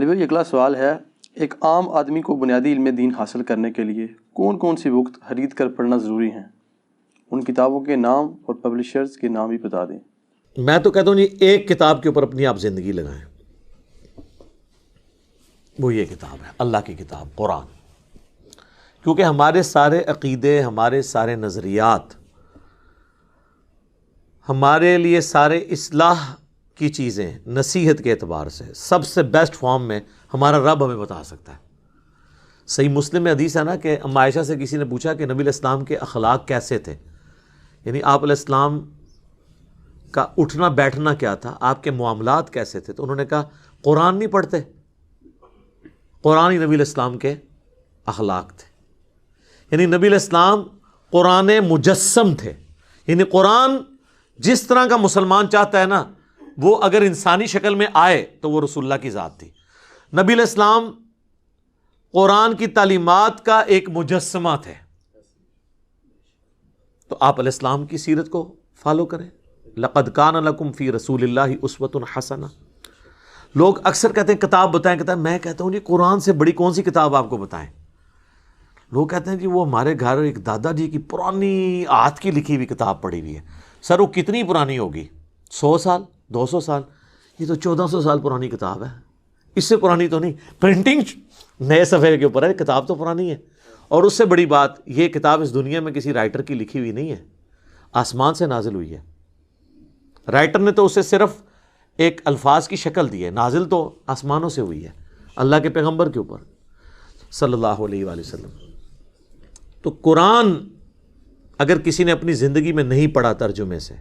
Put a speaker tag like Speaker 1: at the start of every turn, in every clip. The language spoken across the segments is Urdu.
Speaker 1: علی بھائی اگلا سوال ہے، ایک عام آدمی کو بنیادی علم دین حاصل کرنے کے لیے کون کون سی بکس خرید کر پڑھنا ضروری ہیں؟ ان کتابوں کے نام اور پبلشرز کے نام بھی بتا دیں۔
Speaker 2: میں تو کہتا ہوں جی ایک کتاب کے اوپر اپنی آپ زندگی لگائیں، وہ یہ کتاب ہے، اللہ کی کتاب قرآن، کیونکہ ہمارے سارے عقیدے، ہمارے سارے نظریات، ہمارے لیے سارے اصلاح کی چیزیں نصیحت کے اعتبار سے سب سے بیسٹ فارم میں ہمارا رب ہمیں بتا سکتا ہے۔ صحیح مسلم میں حدیث ہے نا کہ ام عائشہ سے کسی نے پوچھا کہ نبی علیہ السلام کے اخلاق کیسے تھے، یعنی آپ علیہ السلام کا اٹھنا بیٹھنا کیا تھا، آپ کے معاملات کیسے تھے، تو انہوں نے کہا قرآن نہیں پڑھتے، قرآن ہی نبی علیہ السلام کے اخلاق تھے۔ یعنی نبی علیہ السلام قرآن مجسم تھے، یعنی قرآن جس طرح کا مسلمان چاہتا ہے نا، وہ اگر انسانی شکل میں آئے تو وہ رسول اللہ کی ذات تھی۔ نبی علیہ السلام قرآن کی تعلیمات کا ایک مجسمہ تھے، تو آپ علیہ السلام کی سیرت کو فالو کریں۔ لقد کان لکم فی رسول اللہ اسوۃ حسنہ۔ لوگ اکثر کہتے ہیں کتاب بتائیں، میں کہتا ہوں جی قرآن سے بڑی کون سی کتاب آپ کو بتائیں؟ لوگ کہتے ہیں جی وہ ہمارے گھر ایک دادا جی کی پرانی ہاتھ کی لکھی ہوئی کتاب پڑھی ہوئی ہے۔ سر وہ کتنی پرانی ہوگی؟ 100 سال، 200 سال؟ یہ تو 1400 سال پرانی کتاب ہے، اس سے پرانی تو نہیں، پرنٹنگ نئے صفحے کے اوپر ہے، کتاب تو پرانی ہے۔ اور اس سے بڑی بات، یہ کتاب اس دنیا میں کسی رائٹر کی لکھی ہوئی نہیں ہے، آسمان سے نازل ہوئی ہے۔ رائٹر نے تو اسے صرف ایک الفاظ کی شکل دی ہے، نازل تو آسمانوں سے ہوئی ہے اللہ کے پیغمبر کے اوپر صلی اللہ علیہ وآلہ وسلم۔ تو قرآن اگر کسی نے اپنی زندگی میں نہیں پڑھا ترجمے سے،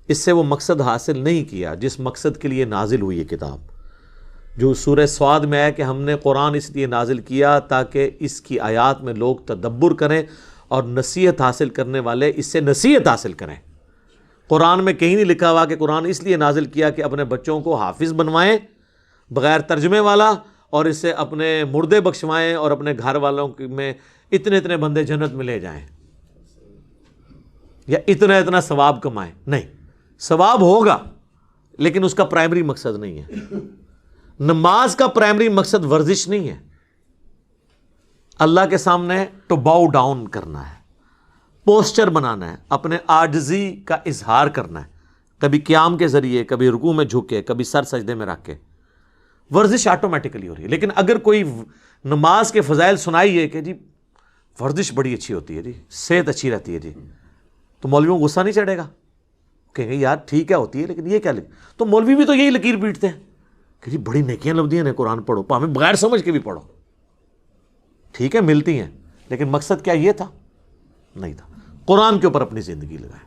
Speaker 2: اس سے وہ مقصد حاصل نہیں کیا جس مقصد کے لیے نازل ہوئی یہ کتاب، جو سورہ صاد میں ہے کہ ہم نے قرآن اس لیے نازل کیا تاکہ اس کی آیات میں لوگ تدبر کریں اور نصیحت حاصل کرنے والے اس سے نصیحت حاصل کریں۔ قرآن میں کہیں نہیں لکھا ہوا کہ قرآن اس لیے نازل کیا کہ اپنے بچوں کو حافظ بنوائیں بغیر ترجمے والا، اور اس سے اپنے مردے بخشوائیں اور اپنے گھر والوں میں اتنے بندے جنت میں لے جائیں، یا اتنا ثواب کمائیں۔ نہیں، ثواب ہوگا لیکن اس کا پرائمری مقصد نہیں ہے۔ نماز کا پرائمری مقصد ورزش نہیں ہے، اللہ کے سامنے ٹو باؤ ڈاؤن کرنا ہے، پوسچر بنانا ہے، اپنے عاجزی کا اظہار کرنا ہے، کبھی قیام کے ذریعے، کبھی رکوع میں جھک کے، کبھی سر سجدے میں رکھ کے۔ ورزش آٹومیٹکلی ہو رہی ہے۔ لیکن اگر کوئی نماز کے فضائل سنائیے کہ جی ورزش بڑی اچھی ہوتی ہے جی، صحت اچھی رہتی ہے جی، تو مولویوں کو غصہ نہیں چڑھے گا؟ کہیں گے یار ٹھیک ہے ہوتی ہے لیکن یہ کیا تو مولوی بھی تو یہی لکیر پیٹتے ہیں کہ جی بڑی نیکیاں لبدیاں ہیں، قرآن پڑھو، ہمیں بغیر سمجھ کے بھی پڑھو۔ ٹھیک ہے ملتی ہیں، لیکن مقصد کیا یہ تھا؟ نہیں تھا۔ قرآن کے اوپر اپنی زندگی لگائیں۔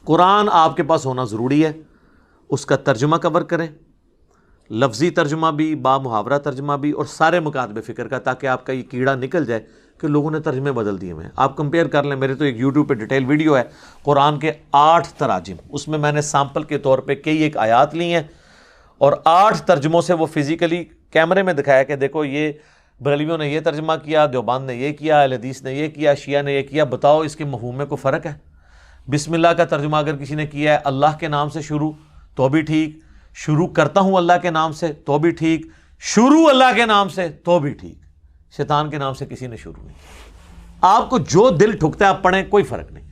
Speaker 2: قرآن آپ کے پاس ہونا ضروری ہے، اس کا ترجمہ کور کریں، لفظی ترجمہ بھی، با محاورہ ترجمہ بھی، اور سارے مکاتب فکر کا، تاکہ آپ کا یہ کیڑا نکل جائے کہ لوگوں نے ترجمے بدل دیے ہیں۔ آپ کمپیئر کر لیں، میرے تو ایک یوٹیوب پہ ڈیٹیل ویڈیو ہے قرآن کے 8 تراجم، اس میں نے سیمپل کے طور پہ کئی ایک آیات لی ہیں اور 8 ترجموں سے وہ فزیکلی کیمرے میں دکھایا کہ دیکھو یہ بریلویوں نے یہ ترجمہ کیا، دیوبند نے یہ کیا، اہل حدیث نے یہ کیا، شیعہ نے یہ کیا، بتاؤ اس کے مفہوم میں کوئی فرق ہے؟ بسم اللہ کا ترجمہ اگر کسی نے کیا ہے اللہ کے نام سے شروع تو بھی ٹھیک، شروع کرتا ہوں اللہ کے نام سے تو بھی ٹھیک، شروع اللہ کے نام سے تو بھی ٹھیک، شیطان کے نام سے کسی نے شروع نہیں۔ آپ کو جو دل ٹھکتا ہے آپ پڑھیں، کوئی فرق نہیں۔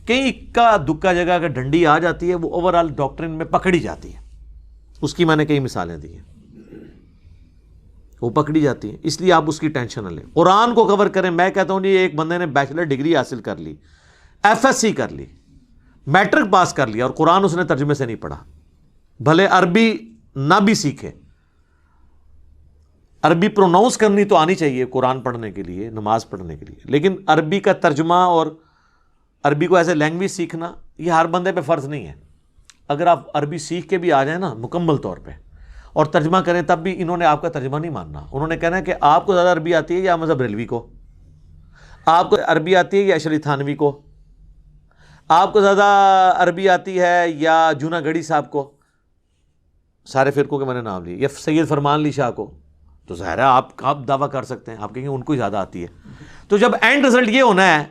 Speaker 2: کہیں اکا دکا جگہ اگر ڈنڈی آ جاتی ہے وہ اوورآل ڈاکٹرن میں پکڑی جاتی ہے، اس کی میں نے کئی مثالیں دی ہیں، وہ پکڑی جاتی ہیں، اس لیے آپ اس کی ٹینشن نہ لیں، قرآن کو کور کریں۔ میں کہتا ہوں جی ایک بندے نے بیچلر ڈگری حاصل کر لی، FSc کر لی، میٹرک پاس کر لیا، اور قرآن اس نے ترجمے سے نہیں پڑھا، بھلے عربی نہ بھی سیکھے، عربی پروناؤنس کرنی تو آنی چاہیے قرآن پڑھنے کے لیے، نماز پڑھنے کے لیے، لیکن عربی کا ترجمہ اور عربی کو ایز اے لینگویج سیکھنا یہ ہر بندے پہ فرض نہیں ہے۔ اگر آپ عربی سیکھ کے بھی آ جائیں نا مکمل طور پہ اور ترجمہ کریں، تب بھی انہوں نے آپ کا ترجمہ نہیں ماننا، انہوں نے کہنا ہے کہ آپ کو زیادہ عربی آتی ہے یا مذہب بریلوی کو، آپ کو عربی آتی ہے یا اشری تھانوی کو، آپ کو زیادہ عربی آتی ہے یا جونا گڑھی صاحب کو، سارے فرقوں کے میں نے نام لیے، یا سید فرمان علی شاہ کو، تو ظاہر ہے آپ دعویٰ کر سکتے ہیں، آپ کہیں گے ان کو ہی زیادہ آتی ہے۔ تو جب اینڈ رزلٹ یہ ہونا ہے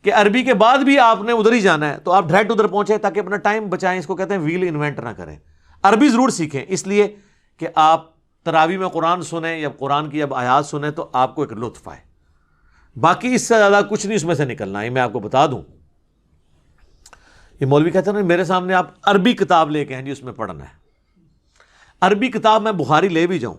Speaker 2: کہ عربی کے بعد بھی آپ نے ادھر ہی جانا ہے، تو آپ ڈائریکٹ ادھر پہنچے تاکہ اپنا ٹائم بچائیں، اس کو کہتے ہیں ویل انوینٹ نہ کریں۔ عربی ضرور سیکھیں، اس لیے کہ آپ تراویح میں قرآن سنیں یا قرآن کی اب آیات سنیں تو آپ کو ایک لطف آئے، باقی اس سے زیادہ کچھ نہیں اس میں سے نکلنا ہے۔ میں آپ کو بتا دوں، یہ مولوی کہتے ہیں نا میرے سامنے آپ عربی کتاب لے کے ہیں جی اس میں پڑھنا ہے، عربی کتاب میں بخاری لے بھی جاؤں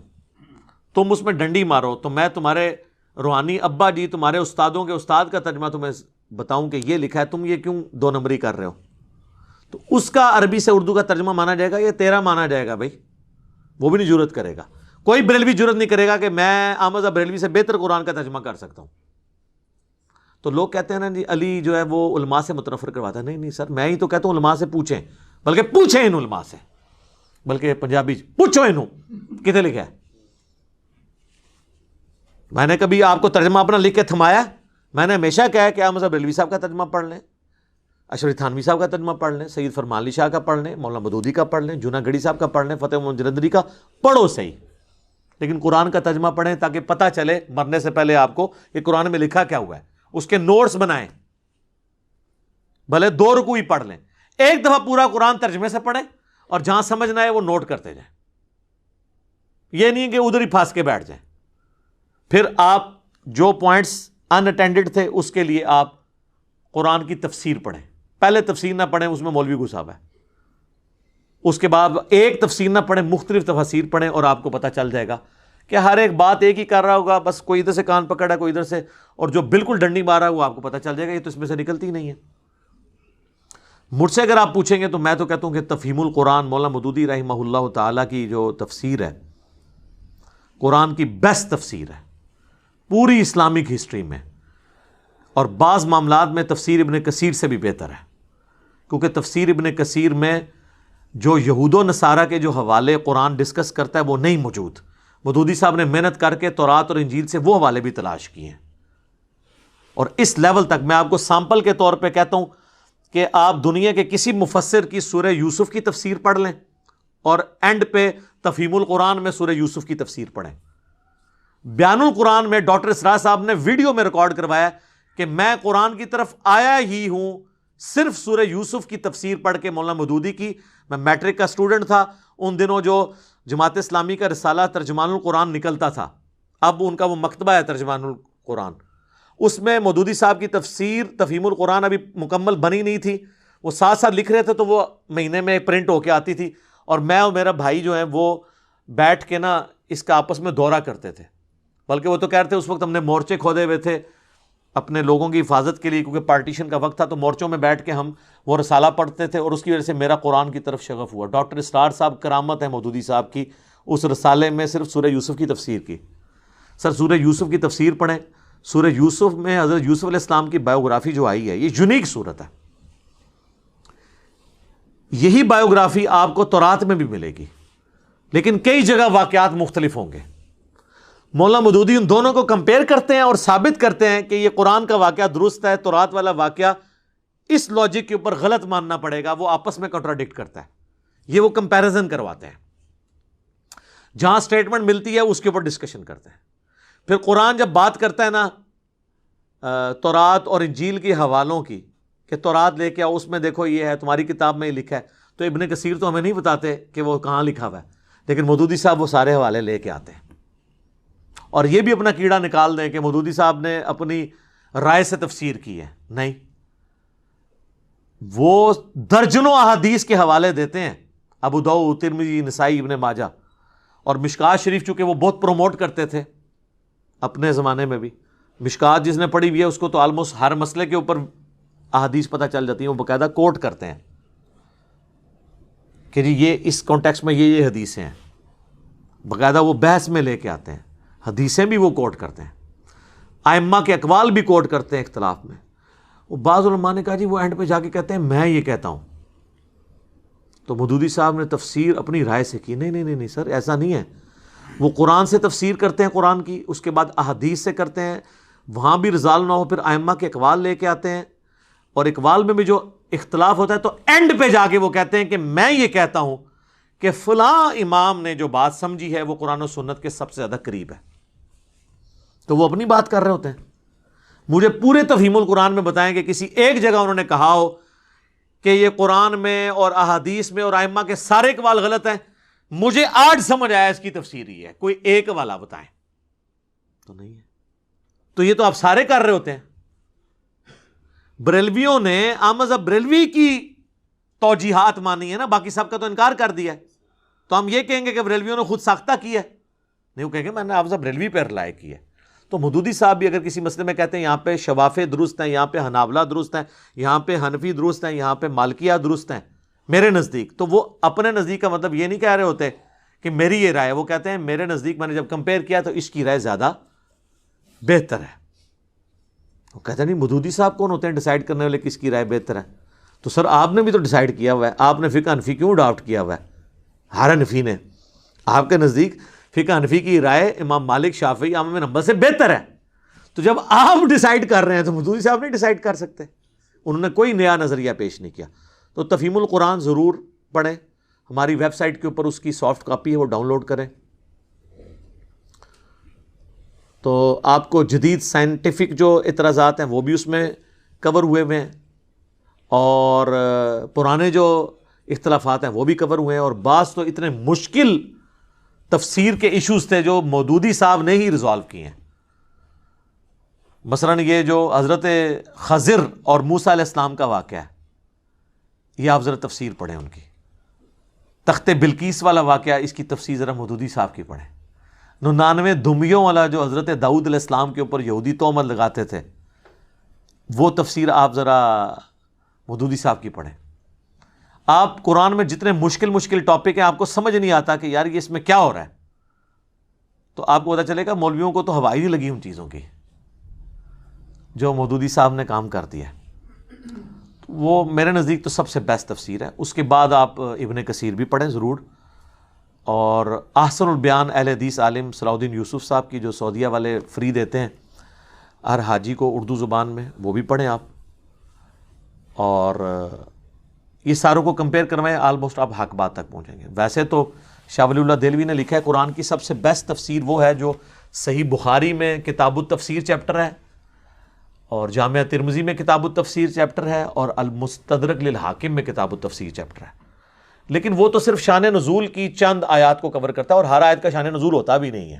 Speaker 2: تم اس میں ڈنڈی مارو تو میں تمہارے روحانی ابا جی تمہارے استادوں کے استاد کا ترجمہ تمہیں بتاؤں کہ یہ لکھا ہے، تم یہ کیوں دو نمبری کر رہے ہو، تو اس کا عربی سے اردو کا ترجمہ مانا جائے گا، یہ تیرا مانا جائے گا بھائی، وہ بھی نہیں جرت کرے گا، کوئی بریلوی جرت نہیں کرے گا کہ میں احمد بریلوی سے بہتر قرآن کا ترجمہ کر سکتا ہوں۔ تو لوگ کہتے ہیں نا جی علی جو ہے وہ علماء سے متنفر کرواتا ہے، نہیں سر، میں ہی تو کہتا ہوں علماء سے پوچھیں، بلکہ پوچھیں ان علماء سے، بلکہ پنجابی پوچھو انہوں کتنے لکھا ہے۔ میں نے کبھی آپ کو ترجمہ اپنا لکھ کے تھمایا؟ میں نے ہمیشہ کہا ہے کہ آپ مذہب بریلوی صاحب کا ترجمہ پڑھ لیں، اشرف تھانوی صاحب کا ترجمہ پڑھ لیں، سید فرمان علی شاہ کا پڑھ لیں، مولانا مودودی کا پڑھ لیں، جونا گڑھی صاحب کا پڑھ لیں، فتح محمد جلندری کا پڑھو صحیح، لیکن قرآن کا ترجمہ پڑھیں تاکہ پتہ چلے مرنے سے پہلے آپ کو کہ قرآن میں لکھا کیا ہوا ہے، اس کے نوٹس بنائیں، بھلے 2 رکوع ہی پڑھ لیں، ایک دفعہ پورا قرآن ترجمے سے پڑھیں اور جہاں سمجھنا ہے وہ نوٹ کرتے جائیں، یہ نہیں کہ ادھر ہی پھانس کے بیٹھ جائیں۔ پھر آپ جو پوائنٹس ان اٹینڈڈ تھے اس کے لیے آپ قرآن کی تفسیر پڑھیں، پہلے تفسیر نہ پڑھیں اس میں مولوی گھسا ہے، اس کے بعد ایک تفسیر نہ پڑھیں مختلف تفاسیر پڑھیں اور آپ کو پتہ چل جائے گا کہ ہر ایک بات ایک ہی کر رہا ہوگا، بس کوئی ادھر سے کان پکڑا ہے کوئی ادھر سے، اور جو بالکل ڈنڈی مارا ہے وہ آپ کو پتہ چل جائے گا یہ تو اس میں سے نکلتی ہی نہیں ہے۔ مجھ سے اگر آپ پوچھیں گے تو میں تو کہتا ہوں کہ تفہیم القرآن مولانا مودودی رحمہ اللہ تعالیٰ کی جو تفسیر ہے قرآن کی بیسٹ تفسیر ہے پوری اسلامک ہسٹری میں، اور بعض معاملات میں تفسیر ابن کثیر سے بھی بہتر ہے، کیونکہ تفسیر ابن کثیر میں جو یہود و نصارہ کے جو حوالے قرآن ڈسکس کرتا ہے وہ نہیں موجود۔ مودودی صاحب نے محنت کر کے تورات اور انجیل سے وہ حوالے بھی تلاش کیے ہیں، اور اس لیول تک میں آپ کو سامپل کے طور پہ کہتا ہوں کہ آپ دنیا کے کسی مفسر کی سورہ یوسف کی تفسیر پڑھ لیں اور اینڈ پہ تفہیم القرآن میں سورہ یوسف کی تفسیر پڑھیں۔ بیان القرآن میں ڈاکٹر اسرار صاحب نے ویڈیو میں ریکارڈ کروایا کہ میں قرآن کی طرف آیا ہی ہوں صرف سورہ یوسف کی تفسیر پڑھ کے مولانا مودودی کی۔ میں میٹرک کا سٹوڈنٹ تھا ان دنوں، جو جماعت اسلامی کا رسالہ ترجمان القرآن نکلتا تھا، اب ان کا وہ مکتبہ ہے ترجمان القرآن، اس میں مودودی صاحب کی تفسیر تفہیم القرآن ابھی مکمل بنی نہیں تھی، وہ ساتھ ساتھ لکھ رہے تھے تو وہ مہینے میں پرنٹ ہو کے آتی تھی، اور میں اور میرا بھائی جو ہیں وہ بیٹھ کے نا اس کا آپس میں دورہ کرتے تھے، بلکہ وہ تو کہہ رہے تھے اس وقت ہم نے مورچے کھودے ہوئے تھے اپنے لوگوں کی حفاظت کے لیے، کیونکہ پارٹیشن کا وقت تھا، تو مورچوں میں بیٹھ کے ہم وہ رسالہ پڑھتے تھے، اور اس کی وجہ سے میرا قرآن کی طرف شغف ہوا۔ ڈاکٹر اسرار صاحب کرامت ہے مودودی صاحب کی، اس رسالے میں صرف سورہ یوسف کی تفسیر کی۔ سر سورہ یوسف کی تفسیر پڑھیں، سورہ یوسف میں حضرت یوسف علیہ السلام کی بایوگرافی جو آئی ہے یہ یونیک صورت ہے، یہی بایوگرافی آپ کو تورات میں بھی ملے گی، لیکن کئی جگہ واقعات مختلف ہوں گے۔ مولانا مودودی ان دونوں کو کمپیئر کرتے ہیں اور ثابت کرتے ہیں کہ یہ قرآن کا واقعہ درست ہے، تورات والا واقعہ اس لاجک کے اوپر غلط ماننا پڑے گا، وہ آپس میں کنٹراڈکٹ کرتا ہے، یہ وہ کمپیریزن کرواتے ہیں، جہاں سٹیٹمنٹ ملتی ہے اس کے اوپر ڈسکشن کرتے ہیں۔ پھر قرآن جب بات کرتا ہے نا تورات اور انجیل کے حوالوں کی کہ تورات لے کے آؤ اس میں دیکھو یہ ہے، تمہاری کتاب میں یہ لکھا ہے، تو ابن کثیر تو ہمیں نہیں بتاتے کہ وہ کہاں لکھا ہوا ہے، لیکن مودودی صاحب وہ سارے حوالے لے کے آتے ہیں، اور یہ بھی اپنا کیڑا نکال دیں کہ مودودی صاحب نے اپنی رائے سے تفسیر کی ہے، نہیں، وہ درجنوں احادیث کے حوالے دیتے ہیں، ابو داؤد، ترمذی، نسائی، ابن ماجہ، اور مشکات شریف چونکہ وہ بہت پروموٹ کرتے تھے اپنے زمانے میں بھی، مشکات جس نے پڑھی ہوئی ہے اس کو تو آلموسٹ ہر مسئلے کے اوپر احادیث پتہ چل جاتی ہیں، وہ باقاعدہ کوٹ کرتے ہیں کہ جی یہ اس کانٹیکسٹ میں یہ حدیثیں ہیں، باقاعدہ وہ بحث میں لے کے آتے ہیں، حدیثیں بھی وہ کوٹ کرتے ہیں، ائمہ کے اقوال بھی کوٹ کرتے ہیں اختلاف میں۔ وہ بعض علماء نے کہا جی وہ اینڈ پہ جا کے کہتے ہیں میں یہ کہتا ہوں، تو مودودی صاحب نے تفسیر اپنی رائے سے کی، نہیں سر ایسا نہیں ہے، وہ قرآن سے تفسیر کرتے ہیں قرآن کی، اس کے بعد احادیث سے کرتے ہیں، وہاں بھی رضال نہ ہو پھر ائمہ کے اقوال لے کے آتے ہیں، اور اقوال میں بھی جو اختلاف ہوتا ہے تو اینڈ پہ جا کے وہ کہتے ہیں کہ میں یہ کہتا ہوں کہ فلاں امام نے جو بات سمجھی ہے وہ قرآن و سنت کے سب سے زیادہ قریب ہے، تو وہ اپنی بات کر رہے ہوتے ہیں۔ مجھے پورے تفہیم القرآن میں بتائیں کہ کسی ایک جگہ انہوں نے کہا ہو کہ یہ قرآن میں اور احادیث میں اور ائمہ کے سارے اقوال غلط ہیں، مجھے آج سمجھ آیا اس کی تفسیر ہی ہے، کوئی ایک والا بتائیں تو نہیں ہے. تو یہ تو آپ سارے کر رہے ہوتے ہیں. بریلویوں نے احمد بریلوی کی توجیحات مانی ہے نا، باقی سب کا تو انکار کر دیا ہے. تو ہم یہ کہیں گے کہ بریلویوں نے خود ساختہ کیا ہے؟ نہیں، وہ کہیں گے میں نے احمد بریلوی پہ رلائے کی ہے. تو مودودی صاحب بھی اگر کسی مسئلے میں کہتے ہیں یہاں پہ شوافے درست ہیں، یہاں پہ حنابلہ درست ہیں، یہاں پہ حنفی درست ہیں، یہاں پہ مالکیہ درست ہیں میرے نزدیک، تو وہ اپنے نزدیک کا مطلب یہ نہیں کہہ رہے ہوتے کہ میری یہ رائے، وہ کہتے ہیں میرے نزدیک میں نے جب کمپیئر کیا تو اس کی رائے زیادہ بہتر ہے. وہ کہتے ہیں نہیں، مودودی صاحب کون ہوتے ہیں ڈیسائیڈ کرنے والے کس کی رائے بہتر ہے؟ تو سر آپ نے بھی تو ڈیسائیڈ کیا ہوا ہے، آپ نے فقہ حنفی کیوں اڈاپٹ کیا ہوا ہے؟ ہر حنفی نے. آپ کے نزدیک فقہ حنفی کی رائے امام مالک، شافعی، احمد بن حنبل سے بہتر ہے. تو جب آپ ڈیسائیڈ کر رہے ہیں تو مودودی صاحب نہیں ڈیسائیڈ کر سکتے. انہوں نے کوئی نیا نظریہ پیش نہیں کیا. تو تفہیم القرآن ضرور پڑھیں، ہماری ویب سائٹ کے اوپر اس کی سافٹ کاپی ہے، وہ ڈاؤن لوڈ کریں. تو آپ کو جدید سائنٹیفک جو اعتراضات ہیں وہ بھی اس میں کور ہوئے ہوئے ہیں، اور پرانے جو اختلافات ہیں وہ بھی کور ہوئے ہیں، اور بعض تو اتنے مشکل تفسیر کے ایشوز تھے جو مودودی صاحب نے ہی ریزالو کیے ہیں. مثلا یہ جو حضرت خضر اور موسیٰ علیہ السلام کا واقعہ ہے، یہ آپ ذرا تفسیر پڑھیں ان کی. تخت بلقیس والا واقعہ، اس کی تفسیر ذرا مودودی صاحب کی پڑھیں. 99 دھمیوں والا جو حضرت داؤد علیہ السلام کے اوپر یہودی تہمت لگاتے تھے، وہ تفسیر آپ ذرا مودودی صاحب کی پڑھیں. آپ قرآن میں جتنے مشکل ٹاپک ہیں آپ کو سمجھ نہیں آتا کہ یار یہ اس میں کیا ہو رہا ہے، تو آپ کو پتہ چلے گا مولویوں کو تو ہوائی نہیں لگی ان چیزوں کی جو مودودی صاحب نے کام کر دیا. وہ میرے نزدیک تو سب سے بیسٹ تفسیر ہے. اس کے بعد آپ ابن کثیر بھی پڑھیں ضرور، اور احسن البیان اہل حدیث عالم صلاح الدین یوسف صاحب کی جو سعودیہ والے فری دیتے ہیں ہر حاجی کو اردو زبان میں، وہ بھی پڑھیں آپ. اور یہ ساروں کو کمپیئر کروائیں، آلموسٹ آپ حق بات تک پہنچیں گے. ویسے تو شاہ ولی اللہ دہلوی نے لکھا ہے قرآن کی سب سے بیسٹ تفسیر وہ ہے جو صحیح بخاری میں کتاب التفسیر چیپٹر ہے، اور جامعہ ترمذی میں کتاب التفسیر چیپٹر ہے، اور المستدرک للحاکم میں کتاب التفسیر چیپٹر ہے. لیکن وہ تو صرف شان نزول کی چند آیات کو کور کرتا ہے، اور ہر آیت کا شان نزول ہوتا بھی نہیں ہے.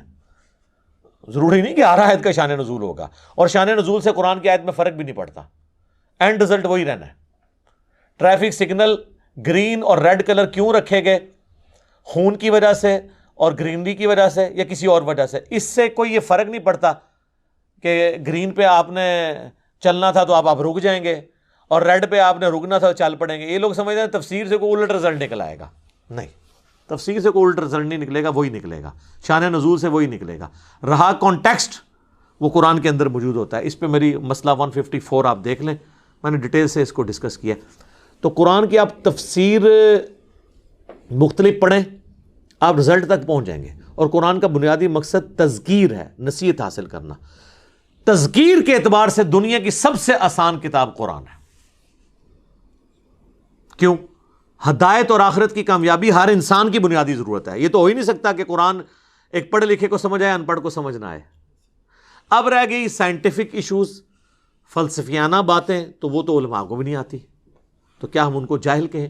Speaker 2: ضروری نہیں کہ ہر آیت کا شان نزول ہوگا، اور شان نزول سے قرآن کی آیت میں فرق بھی نہیں پڑتا، اینڈ رزلٹ وہی رہنا ہے. ٹریفک سگنل گرین اور ریڈ کلر کیوں رکھے گئے؟ خون کی وجہ سے اور گرینری کی وجہ سے یا کسی اور وجہ سے؟ اس سے کوئی یہ فرق نہیں پڑتا کہ گرین پہ آپ نے چلنا تھا تو آپ رک جائیں گے، اور ریڈ پہ آپ نے رکنا تھا تو چل پڑیں گے. یہ لوگ سمجھتے ہیں تفسیر سے کوئی الٹ رزلٹ نکل آئے گا. نہیں، تفسیر سے کوئی الٹ رزلٹ نہیں نکلے گا، وہی نکلے گا. شان نزول سے وہی نکلے گا. رہا کانٹیکسٹ، وہ قرآن کے اندر موجود ہوتا ہے. اس پہ میری مسئلہ 154 آپ دیکھ لیں، میں نے ڈیٹیل سے اس کو ڈسکس کیا. تو قرآن کی آپ تفسیر مختلف پڑھیں، آپ رزلٹ تک پہنچ جائیں گے. اور قرآن کا بنیادی مقصد تذکیر ہے، نصیحت حاصل کرنا. تذکیر کے اعتبار سے دنیا کی سب سے آسان کتاب قرآن ہے. کیوں؟ ہدایت اور آخرت کی کامیابی ہر انسان کی بنیادی ضرورت ہے. یہ تو ہو ہی نہیں سکتا کہ قرآن ایک پڑھے لکھے کو سمجھ آئے، ان پڑھ کو سمجھ نہ آئے. اب رہ گئی سائنٹیفک ایشوز، فلسفیانہ باتیں، تو وہ تو علماء کو بھی نہیں آتی، تو کیا ہم ان کو جاہل کہیں؟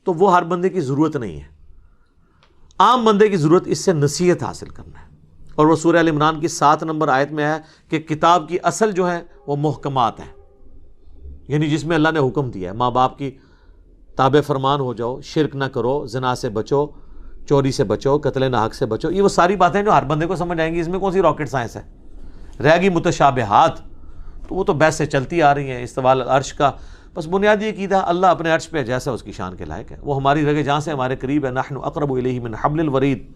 Speaker 2: تو وہ ہر بندے کی ضرورت نہیں ہے. عام بندے کی ضرورت اس سے نصیحت حاصل کرنا ہے. اور وہ سورہ ال عمران کی 7 نمبر آیت میں ہے کہ کتاب کی اصل جو ہے وہ محکمات ہیں، یعنی جس میں اللہ نے حکم دیا ہے ماں باپ کی تابع فرمان ہو جاؤ، شرک نہ کرو، زنا سے بچو، چوری سے بچو، قتل ناحق سے بچو. یہ وہ ساری باتیں جو ہر بندے کو سمجھ آئیں گی. اس میں کون سی راکٹ سائنس ہے؟ رہ گئی متشابہات، تو وہ تو بحث سے چلتی آ رہی ہیں. استواء العرش کا بس بنیادی عقیدہ اللہ اپنے عرش پہ جیسا اس کی شان کے لائق ہے، وہ ہماری رگے جہاں سے ہمارے قریب ہے. نحن اقرب الیہ من حبل الورید،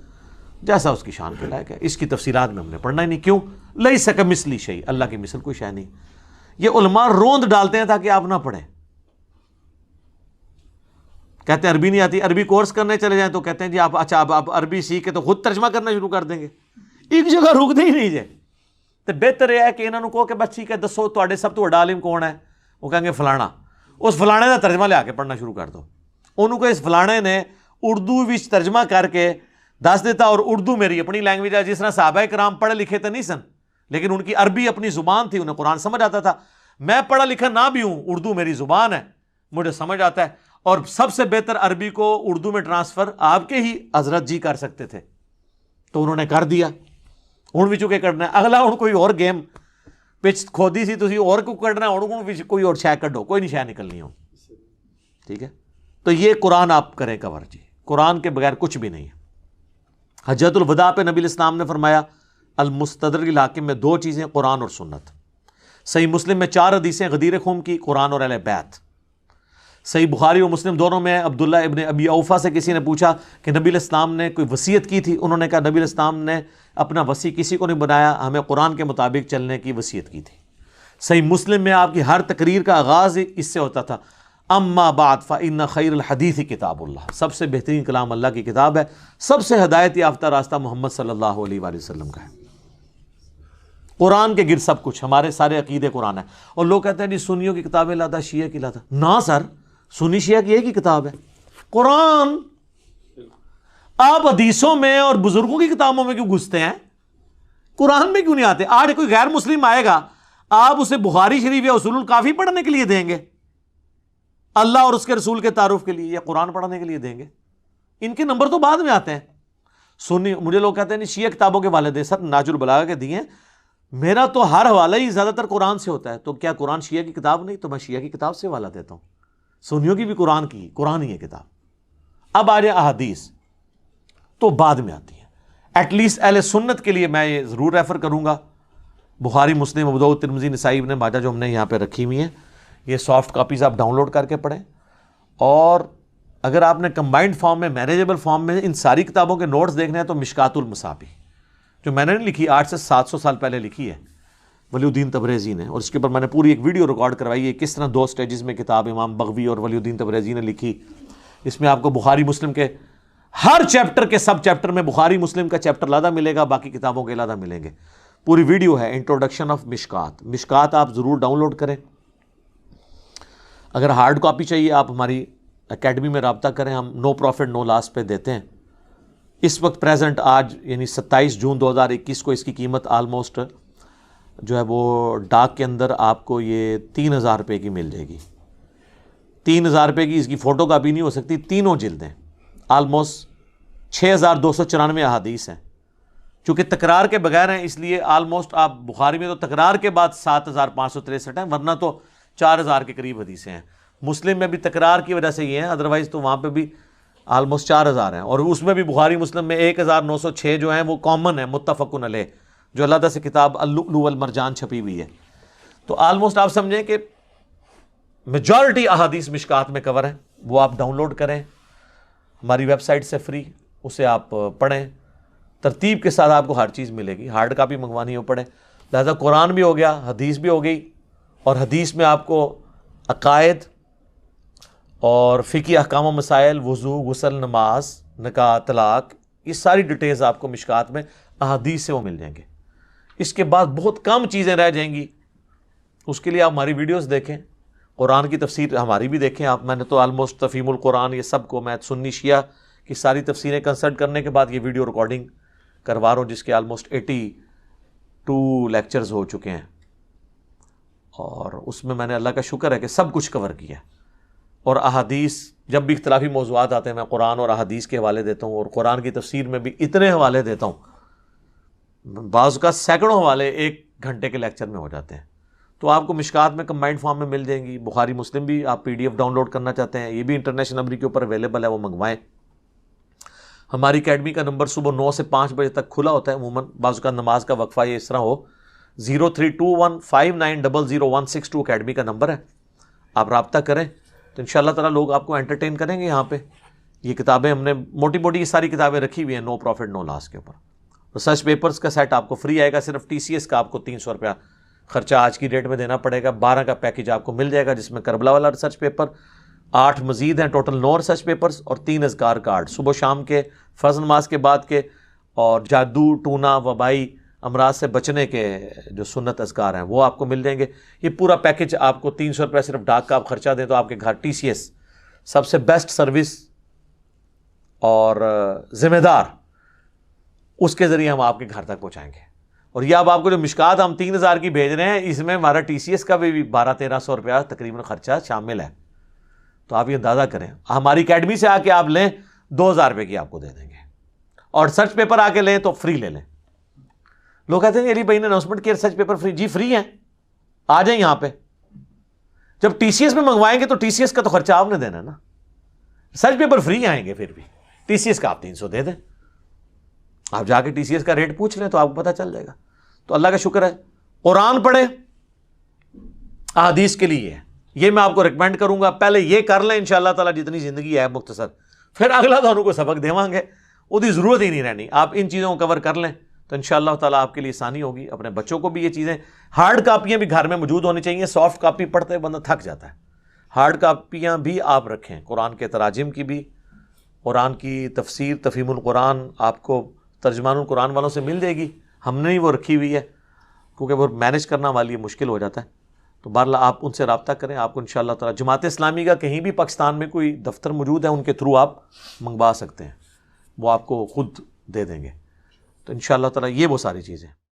Speaker 2: جیسا اس کی شان کے لائق ہے. اس کی تفصیلات میں ہم نے پڑھنا ہی نہیں. کیوں؟ لیس کمثلہ شیء، اللہ کی مثل کوئی شے نہیں. یہ علماء روند ڈالتے ہیں تاکہ آپ نہ پڑھیں. کہتے ہیں عربی نہیں آتی، عربی کورس کرنے چلے جائیں تو کہتے ہیں جی آپ اچھا آپ عربی سیکھ کے تو خود ترجمہ کرنا شروع کر دیں گے. ایک جگہ رک دے ہی نہیں جائے. تو بہتر یہ ہے کہ انہوں نے کہو کہ بس ٹھیک ہے دسو تواڈے سب تو بڑا عالم کون ہے؟ وہ کہیں گے فلانا. اس فلانے کا ترجمہ لے آ کے پڑھنا شروع کر دو. انہوں کو اس فلانے نے اردو وچ ترجمہ کر کے دس دیتا، اور اردو میری اپنی لینگویج ہے. جس طرح صحابہ کرام پڑھے لکھے تو نہیں سن، لیکن ان کی عربی اپنی زبان تھی، انہیں قرآن سمجھ آتا تھا. میں پڑھا لکھا نہ بھی ہوں، اردو میری زبان ہے، مجھے سمجھ آتا ہے. اور سب سے بہتر عربی کو اردو میں ٹرانسفر آپ کے ہی حضرت جی کر سکتے تھے، تو انہوں نے کر دیا. ہوں بھی چکے کرنا ہے اگلا، ہوں کوئی اور گیم پچ کھودی سی تھی اور کو کرنا ہے، کوئی اور شے کڈو، کوئی نہیں شے نکلنی ہو. ٹھیک ہے، تو یہ قرآن آپ کریں کور جی، قرآن کے بغیر کچھ بھی نہیں ہے. حجۃ الوداع پہ نبی الاسلام نے فرمایا المستدرک الحاکم میں 2 چیزیں، قرآن اور سنت. صحیح مسلم میں 4 حدیثیں غدیر خم کی، قرآن اور اہل بیت. صحیح بخاری اور مسلم دونوں میں عبداللہ ابن ابی اوفا سے کسی نے پوچھا کہ نبی الاسلام نے کوئی وصیت کی تھی؟ انہوں نے کہا نبی الاسلام نے اپنا وصی کسی کو نہیں بنایا، ہمیں قرآن کے مطابق چلنے کی وصیت کی تھی. صحیح مسلم میں آپ کی ہر تقریر کا آغاز اس سے ہوتا تھا اما بعد فإن خیر الحدیث کتاب اللہ، سب سے بہترین کلام اللہ کی کتاب ہے، سب سے ہدایت یافتہ راستہ محمد صلی اللہ علیہ وآلہ وسلم کا ہے. قرآن کے گرد سب کچھ، ہمارے سارے عقیدے قرآن ہے. اور لوگ کہتے ہیں جی سنیوں کی کتابیں لاتا، شیعہ کی لاتا. نہ سر، سنی شیعہ کی ایک ہی کتاب ہے قرآن. آپ حدیثوں میں اور بزرگوں کی کتابوں میں کیوں گھستے ہیں؟ قرآن میں کیوں نہیں آتے؟ آج کوئی غیر مسلم آئے گا، آپ اسے بخاری شریف یا اصول الکافی پڑھنے کے لیے دیں گے، اللہ اور اس کے رسول کے تعارف کے لیے، یا قرآن پڑھنے کے لیے دیں گے؟ ان کے نمبر تو بعد میں آتے ہیں. سنی مجھے لوگ کہتے ہیں نہیں شیعہ کتابوں کے والے دے، سر ناج البلاغہ کے دیے، میرا تو ہر حوالہ ہی زیادہ تر قرآن سے ہوتا ہے. تو کیا قرآن شیعہ کی کتاب نہیں؟ تو میں شیعہ کی کتاب سے حوالہ دیتا ہوں. سنیوں کی بھی قرآن کی، قرآن ہی ہے کتاب. اب آ جائے احادیث تو بعد میں آتی ہیں. ایٹ لیسٹ اہل سنت کے لیے میں یہ ضرور ریفر کروں گا بخاری، مسلم، ابو داؤد، ترمذی، نسائی، ابن ماجہ جو ہم نے یہاں پہ رکھی ہوئی ہیں. یہ سافٹ کاپیز آپ ڈاؤن لوڈ کر کے پڑھیں. اور اگر آپ نے کمبائنڈ فارم میں، مینیجبل فارم میں ان ساری کتابوں کے نوٹس دیکھنے ہیں تو مشکات المصابیح جو میں نے نہیں لکھی، 800 سے 700 سال پہلے لکھی ہے ولی الدین تبریزی نے، اور اس کے اوپر میں نے پوری ایک ویڈیو ریکارڈ کروائی ہے کس طرح 2 سٹیجز میں کتاب امام بغوی اور ولی الدین تبریزی نے لکھی. اس میں آپ کو بخاری مسلم کے ہر چیپٹر کے سب چیپٹر میں بخاری مسلم کا چیپٹر علیحدہ ملے گا، باقی کتابوں کے علیحدہ ملیں گے. پوری ویڈیو ہے انٹروڈکشن آف مشکات. مشکات آپ ضرور ڈاؤن لوڈ کریں. اگر ہارڈ کاپی چاہیے آپ ہماری اکیڈمی میں رابطہ کریں، ہم نو پروفٹ نو لاس پہ دیتے ہیں. اس وقت پریزنٹ آج یعنی 27 جون 2021 کو اس کی قیمت آلموسٹ جو ہے وہ ڈاک کے اندر آپ کو یہ 3000 روپے کی مل جائے گی. 3000 روپے کی اس کی فوٹو کاپی نہیں ہو سکتی. تینوں جلدیں آلموسٹ 6294 احادیث ہیں. چونکہ تکرار کے بغیر ہیں اس لیے آلموسٹ آپ بخاری میں تو تکرار کے بعد 7563 ہیں، ورنہ تو 4000 کے قریب حدیثیں ہیں. مسلم میں بھی تکرار کی وجہ سے یہ ہیں، ادروائز تو وہاں پہ بھی آلموسٹ 4000 ہیں. اور اس میں بھی بخاری مسلم میں 1906 جو ہیں وہ کامن ہیں، متفقن علیہ، جو علیحدہ سے کتاب اللؤلؤ والمرجان چھپی ہوئی ہے. تو آلموسٹ آپ سمجھیں کہ میجورٹی احادیث مشکات میں کور ہیں. وہ آپ ڈاؤن لوڈ کریں ہماری ویب سائٹ سے فری، اسے آپ پڑھیں. ترتیب کے ساتھ آپ کو ہر چیز ملے گی. ہارڈ کاپی منگوانی ہو پڑے. لہذا قرآن بھی ہو گیا، حدیث بھی ہو گئی، اور حدیث میں آپ کو عقائد اور فقہی احکام و مسائل، وضو، غسل، نماز، نکاح، طلاق، یہ ساری ڈیٹیلز آپ کو مشکات میں احادیث سے وہ مل جائیں گے. اس کے بعد بہت کم چیزیں رہ جائیں گی. اس کے لیے آپ ہماری ویڈیوز دیکھیں، قرآن کی تفسیر ہماری بھی دیکھیں آپ. میں نے تو آلموسٹ تفہیم القرآن یہ سب کو میں سنی شیعہ کی ساری تفسیریں کنسلٹ کرنے کے بعد یہ ویڈیو ریکارڈنگ کروا رہا ہوں، جس کے آلموسٹ 82 لیکچرز ہو چکے ہیں. اور اس میں نے اللہ کا شکر ہے کہ سب کچھ کور کیا. اور احادیث جب بھی اختلافی موضوعات آتے ہیں میں قرآن اور احادیث کے حوالے دیتا ہوں، اور قرآن کی تفسیر میں بھی اتنے حوالے دیتا ہوں، بعض کا سینکڑوں حوالے 1 گھنٹے کے لیکچر میں ہو جاتے ہیں. تو آپ کو مشکات میں کمبائنڈ فارم میں مل جائیں گی. بخاری مسلم بھی آپ PDF ڈاؤن لوڈ کرنا چاہتے ہیں، یہ بھی انٹرنیشنل نمبر کے اوپر اویلیبل ہے، وہ منگوائیں. ہماری اکیڈمی کا نمبر صبح 9 سے 5 بجے تک کھلا ہوتا ہے عموماً. بعض کا نماز کا وقفہ یہ اس طرح ہو. 032159000162 اکیڈمی کا نمبر ہے. آپ رابطہ کریں تو ان شاء اللہ تعالیٰ لوگ آپ کو انٹرٹین کریں گے یہاں پہ. یہ کتابیں ہم نے موٹی موٹی یہ ساری کتابیں رکھی ہوئی ہیں نو پروفٹ نو لاس کے اوپر. ریسرچ پیپرز کا سیٹ آپ کو فری آئے گا. صرف TCS کا آپ کو 300 روپیہ خرچہ آج کی ڈیٹ میں دینا پڑے گا. 12 کا پیکج آپ کو مل جائے گا جس میں کربلا والا ریسرچ پیپر، 8 مزید ہیں، ٹوٹل 9 ریسرچ پیپرز اور 3 اذکار کارڈ صبح شام کے، فرض نماز کے بعد کے، اور جادو، ٹونا، وبائی امراض سے بچنے کے جو سنت اذکار ہیں وہ آپ کو مل جائیں گے. یہ پورا پیکج آپ کو 300 روپیہ صرف ڈاک کا آپ خرچہ دیں تو آپ کے گھر TCS سب سے بیسٹ سروس اور ذمہ دار، اس کے ذریعے ہم آپ کے گھر تک پہنچائیں گے. اور یہ اب آپ کو جو مشکات ہم 3000 کی بھیج رہے ہیں، اس میں ہمارا TCS کا بھی 1200-1300 روپیہ تقریباً خرچہ شامل ہے. تو آپ یہ اندازہ کریں, ہماری اکیڈمی سے آ کے آپ لیں 2000 روپے کی آپ کو دے دیں گے, اور سرچ پیپر آ کے لیں تو فری لے لیں. لوگ کہتے ہیں علی بھائی نے اناؤنسمنٹ کیا سرچ پیپر فری. جی فری ہیں, آ جائیں یہاں پہ. جب ٹی سی ایس میں منگوائیں گے تو ٹی سی ایس کا تو خرچہ آپ نے دینا نا, سرچ پیپر فری آئیں گے, پھر بھی ٹی سی ایس کا آپ 300 دے دیں. آپ جا کے ٹی سی ایس کا ریٹ پوچھ لیں تو آپ کو پتہ چل جائے گا. تو اللہ کا شکر ہے, قرآن پڑھیں, احادیث کے لیے یہ میں آپ کو ریکمینڈ کروں گا. پہلے یہ کر لیں انشاءاللہ تعالیٰ, جتنی زندگی ہے مختصر, پھر اگلا دونوں کو سبق دیوان گے, وہ دی ضرورت ہی نہیں رہنی. آپ ان چیزوں کو کور کر لیں تو انشاءاللہ تعالیٰ آپ کے لیے آسانی ہوگی. اپنے بچوں کو بھی یہ چیزیں, ہارڈ کاپیاں بھی گھر میں موجود ہونی چاہیے. سافٹ کاپی پڑھتے بندہ تھک جاتا ہے, ہارڈ کاپیاں بھی آپ رکھیں. قرآن کے تراجم کی بھی, قرآن کی تفسیر تفہیم القرآن آپ کو ترجمان القرآن والوں سے مل جائے گی. ہم نے ہی وہ رکھی ہوئی ہے کیونکہ وہ مینیج کرنا ہمارے لیے مشکل ہو جاتا ہے. تو بہرحال آپ ان سے رابطہ کریں. آپ کو انشاءاللہ تعالیٰ جماعت اسلامی کا کہیں بھی پاکستان میں کوئی دفتر موجود ہے, ان کے تھرو آپ منگوا سکتے ہیں, وہ آپ کو خود دے دیں گے. تو انشاءاللہ تعالیٰ یہ وہ ساری چیزیں